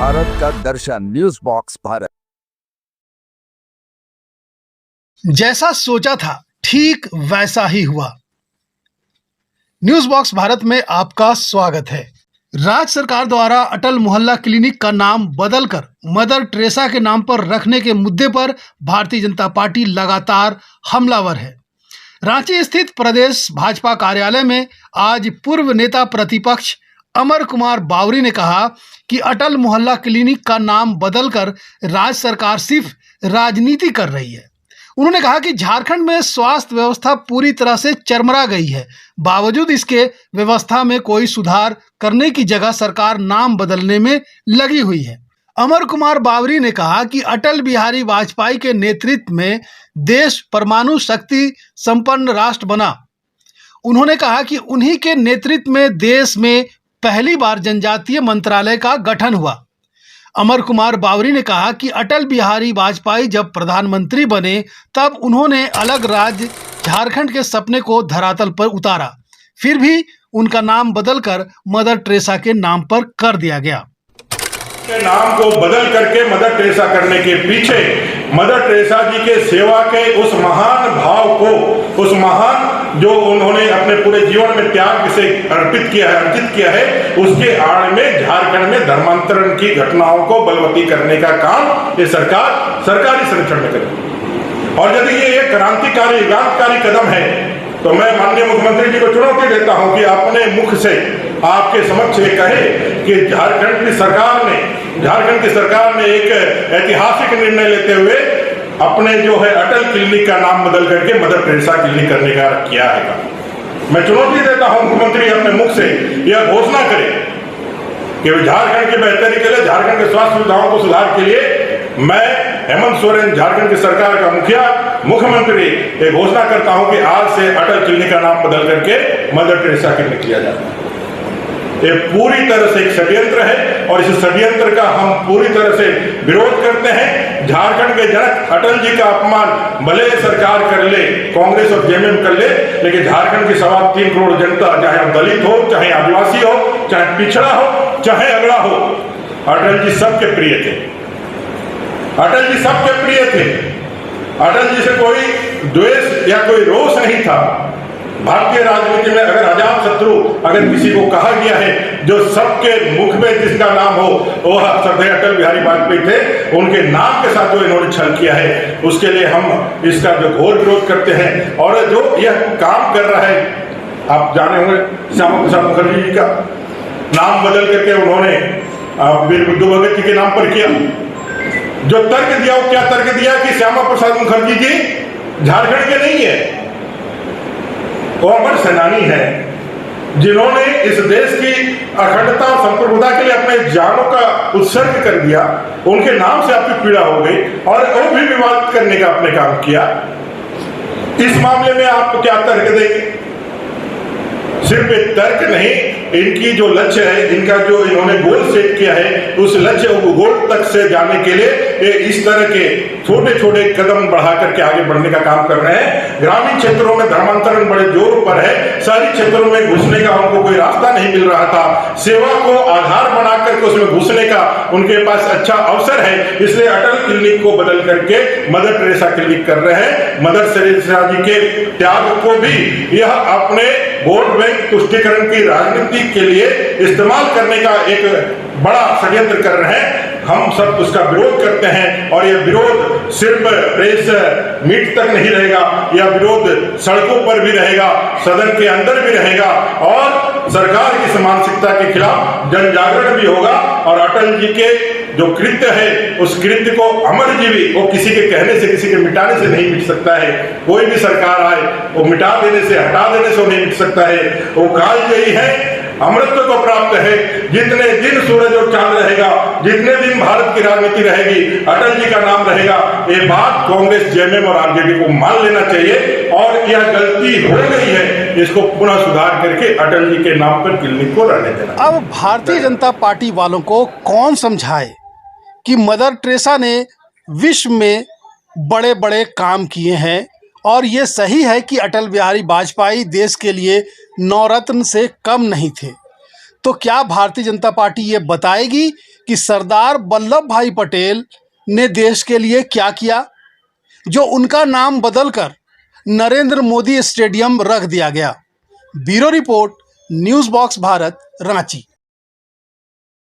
भारत का दर्शन news box Bharat. जैसा सोचा था ठीक वैसा ही हुआ। न्यूज बॉक्स भारत में आपका स्वागत है। राज्य सरकार द्वारा अटल मोहल्ला क्लिनिक का नाम बदलकर मदर टेरेसा के नाम पर रखने के मुद्दे पर भारतीय जनता पार्टी लगातार हमलावर है। रांची स्थित प्रदेश भाजपा कार्यालय में आज पूर्व नेता प्रतिपक्ष अमर कुमार बावरी ने कहा कि अटल मोहल्ला क्लिनिक का नाम बदलकर राज्य सरकार सिर्फ राजनीति कर रही है। उन्होंने कहा कि झारखंड में स्वास्थ्य व्यवस्था पूरी तरह से चरमरा गई है, बावजूद इसके व्यवस्था में कोई सुधार करने की जगह सरकार नाम बदलने में लगी हुई है। अमर कुमार बावरी ने कहा कि अटल बिहारी वाजपेयी के नेतृत्व में देश परमाणु शक्ति संपन्न राष्ट्र बना। उन्होंने कहा कि उन्हीं के नेतृत्व में देश में पहली बार जनजातीय मंत्रालय का गठन हुआ। अमर कुमार बावरी ने कहा कि अटल बिहारी वाजपेयी जब प्रधानमंत्री बने तब उन्होंने अलग राज्य झारखंड के सपने को धरातल पर उतारा, फिर भी उनका नाम बदलकर मदर टेरेसा के नाम पर कर दिया गया। के नाम को बदल करके मदर टेरेसा करने के पीछे मदर टेरेसा जी के सेवा के उस महान भाव को, उस महान जो उन्होंने अपने पूरे जीवन में त्याग से अर्पित किया है, अर्जित किया है, उसके आड़ में झारखंड में धर्मांतरण की घटनाओं को बलवती करने का काम ये सरकार सरकारी संरक्षण में करेगी। और यदि ये एक क्रांतिकारी युगांतकारी कदम है तो मैं माननीय मुख्यमंत्री जी को चुनौती देता हूं कि अपने मुख से आपके समक्ष ये कहे कि झारखंड की सरकार ने एक ऐतिहासिक निर्णय लेते हुए अपने जो है अटल क्लिनिक का नाम बदल करके मदर टेरेसा क्लिनिक करने का किया है। मैं चुनौती देता हूं मुख्यमंत्री अपने मुख से यह घोषणा करें कि झारखंड की बेहतरी के लिए, झारखंड के स्वास्थ्य सुविधाओं को सुधार के लिए मैं हेमंत सोरेन, झारखंड की सरकार का मुख्यमंत्री ये घोषणा करता हूं कि आज से अटल क्लिनिक का नाम बदल करके मदर टेरेसा क्लिनिक किया जाता है। ये पूरी तरह से एक षड्यंत्र है और इस षड्यंत्र का हम पूरी तरह से विरोध करते हैं। झारखंड के जनक अटल जी का अपमान भले सरकार कर ले, कांग्रेस और जेएमएम कर ले, लेकिन झारखंड की 3.25 करोड़ जनता, चाहे दलित हो, चाहे आदिवासी हो, चाहे पिछड़ा हो, चाहे अगड़ा हो, अटल जी सबके प्रिय थे। अटल जी सबके प्रिय थे। अटल जी से कोई द्वेष या कोई रोष नहीं था। भारतीय राजनीति में अगर अजात शत्रु अगर किसी को कहा गया है, जो सबके मुख में जिसका नाम हो, वो श्रद्धेय अटल बिहारी वाजपेयी थे। उनके नाम के साथ जो इन्होंने छल किया है, उसके लिए हम इसका जो घोर विरोध करते हैं। और जो यह काम कर रहा है, आप जाने होंगे श्यामा प्रसाद मुखर्जी जी का नाम बदल करके उन्होंने वीर बुद्धू भगत जी के नाम पर किया। जो तर्क दिया, वो क्या तर्क दिया कि श्यामा प्रसाद मुखर्जी जी झारखंड के नहीं है, वो अमर सेनानी है जिन्होंने इस देश की अखंडता और संप्रभुता के लिए अपने जानों का उत्सर्ग कर दिया। उनके नाम से आपकी पीड़ा हो गई और वो भी विवाद करने का अपने काम किया। इस मामले में आप क्या तर्क देंगे? सिर्फ एक तर्क नहीं, इनकी जो लक्ष्य है, इनका जो इन्होंने गोल सेट किया है, उस लक्ष्य गोल तक से जाने के लिए ये इस तरह के छोटे छोटे कदम बढ़ा करके आगे बढ़ने का काम कर रहे हैं। ग्रामीण क्षेत्रों में धर्मांतरण बड़े जोर पर है। शहरी क्षेत्रों में घुसने का उनको कोई रास्ता नहीं मिल रहा था। सेवा को आधार बना करके उसमें घुसने का उनके पास अच्छा अवसर है, इसलिए अटल क्लिनिक को बदल करके मदर टेरेसा क्लिनिक कर रहे हैं। मदर टेरेसा जी के त्याग को भी यह अपने वोट बैंक तुष्टीकरण की राजनीति के लिए इस्तेमाल करने का एक बड़ा षड्यंत्र कर रहे हैं। हम सब उसका विरोध करते हैं और यह विरोध सिर्फ प्रेस मीट तक नहीं रहेगा, यह विरोध सड़कों पर भी रहेगा, सदन के अंदर भी रहेगा और सरकार की मानसिकता के खिलाफ जन जागरण भी होगा। और अटल जी के जो कृत्य है, उस कृत्य को अमरजीवी, वो किसी के कहने से, किसी के मिटाने से नहीं मिट सकता है। कोई भी सरकार आए, वो मिटा देने से, हटा देने से नहीं मिट सकता है। वो काल यही है, अमृत को प्राप्त है। जितने दिन सूरज और चांद रहेगा, जितने दिन भारत की राजनीति रहेगी, अटल जी का नाम रहेगा। ये बात कांग्रेस, जेएमएम और आरजेडी को मान लेना चाहिए और यह गलती हो गई है, इसको पुनः सुधार करके अटल जी के नाम पर क्लिनिक को रहने देना। अब भारतीय जनता पार्टी वालों को कौन समझाए कि मदर टेरेसा ने विश्व में बड़े बड़े काम किए हैं और ये सही है कि अटल बिहारी वाजपेयी देश के लिए नवरत्न से कम नहीं थे। तो क्या भारतीय जनता पार्टी ये बताएगी कि सरदार वल्लभ भाई पटेल ने देश के लिए क्या किया, जो उनका नाम बदलकर नरेंद्र मोदी स्टेडियम रख दिया गया। Bureau report, news box Bharat, Ranchi.